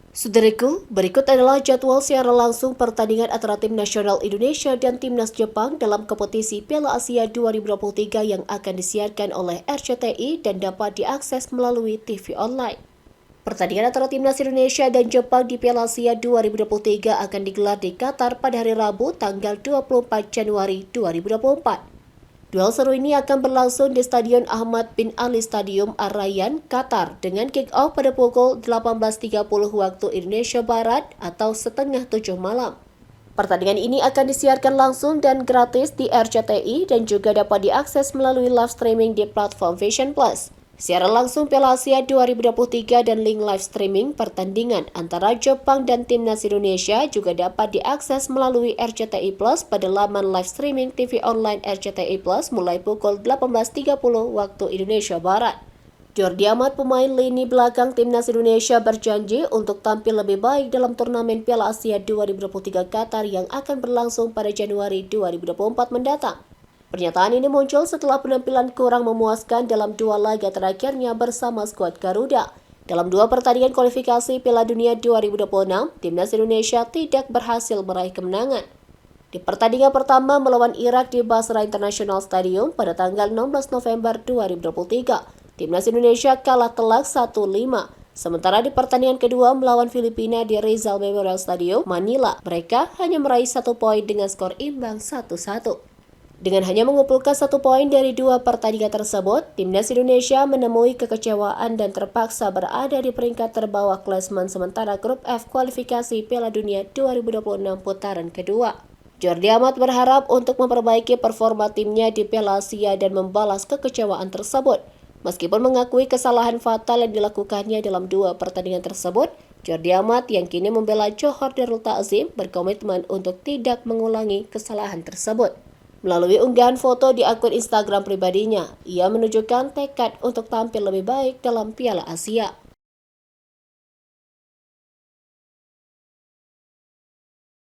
Saudaraku, berikut adalah jadwal siaran langsung pertandingan antara tim nasional Indonesia dan timnas Jepang dalam kompetisi Piala Asia 2023 yang akan disiarkan oleh RCTI dan dapat diakses melalui TV online. Pertandingan antara timnas Indonesia dan Jepang di Piala Asia 2023 akan digelar di Qatar pada hari Rabu tanggal 24 Januari 2024. Duel seru ini akan berlangsung di Stadion Ahmad bin Ali Stadium Al Rayyan, Qatar dengan kick-off pada pukul 18.30 waktu Indonesia Barat atau setengah 7 malam. Pertandingan ini akan disiarkan langsung dan gratis di RCTI dan juga dapat diakses melalui live streaming di platform Vision Plus. Siaran langsung Piala Asia 2023 dan link live streaming pertandingan antara Jepang dan timnas Indonesia juga dapat diakses melalui RCTI Plus pada laman live streaming TV online RCTI Plus mulai pukul 18.30 waktu Indonesia Barat. Jordi Amat, pemain lini belakang timnas Indonesia, berjanji untuk tampil lebih baik dalam turnamen Piala Asia 2023 Qatar yang akan berlangsung pada Januari 2024 mendatang. Pernyataan ini muncul setelah penampilan kurang memuaskan dalam dua laga terakhirnya bersama skuad Garuda. Dalam dua pertandingan kualifikasi Piala Dunia 2026, timnas Indonesia tidak berhasil meraih kemenangan. Di pertandingan pertama melawan Irak di Basra International Stadium pada tanggal 16 November 2023, timnas Indonesia kalah telak 1-5. Sementara di pertandingan kedua melawan Filipina di Rizal Memorial Stadium, Manila, mereka hanya meraih 1 poin dengan skor imbang 1-1. Dengan hanya mengumpulkan 1 poin dari dua pertandingan tersebut, timnas Indonesia menemui kekecewaan dan terpaksa berada di peringkat terbawah klasemen sementara grup F kualifikasi Piala Dunia 2026 putaran kedua. Jordi Amat berharap untuk memperbaiki performa timnya di Piala Asia dan membalas kekecewaan tersebut. Meskipun mengakui kesalahan fatal yang dilakukannya dalam dua pertandingan tersebut, Jordi Amat yang kini membela Johor Darul Ta'zim berkomitmen untuk tidak mengulangi kesalahan tersebut. Melalui unggahan foto di akun Instagram pribadinya, ia menunjukkan tekad untuk tampil lebih baik dalam Piala Asia.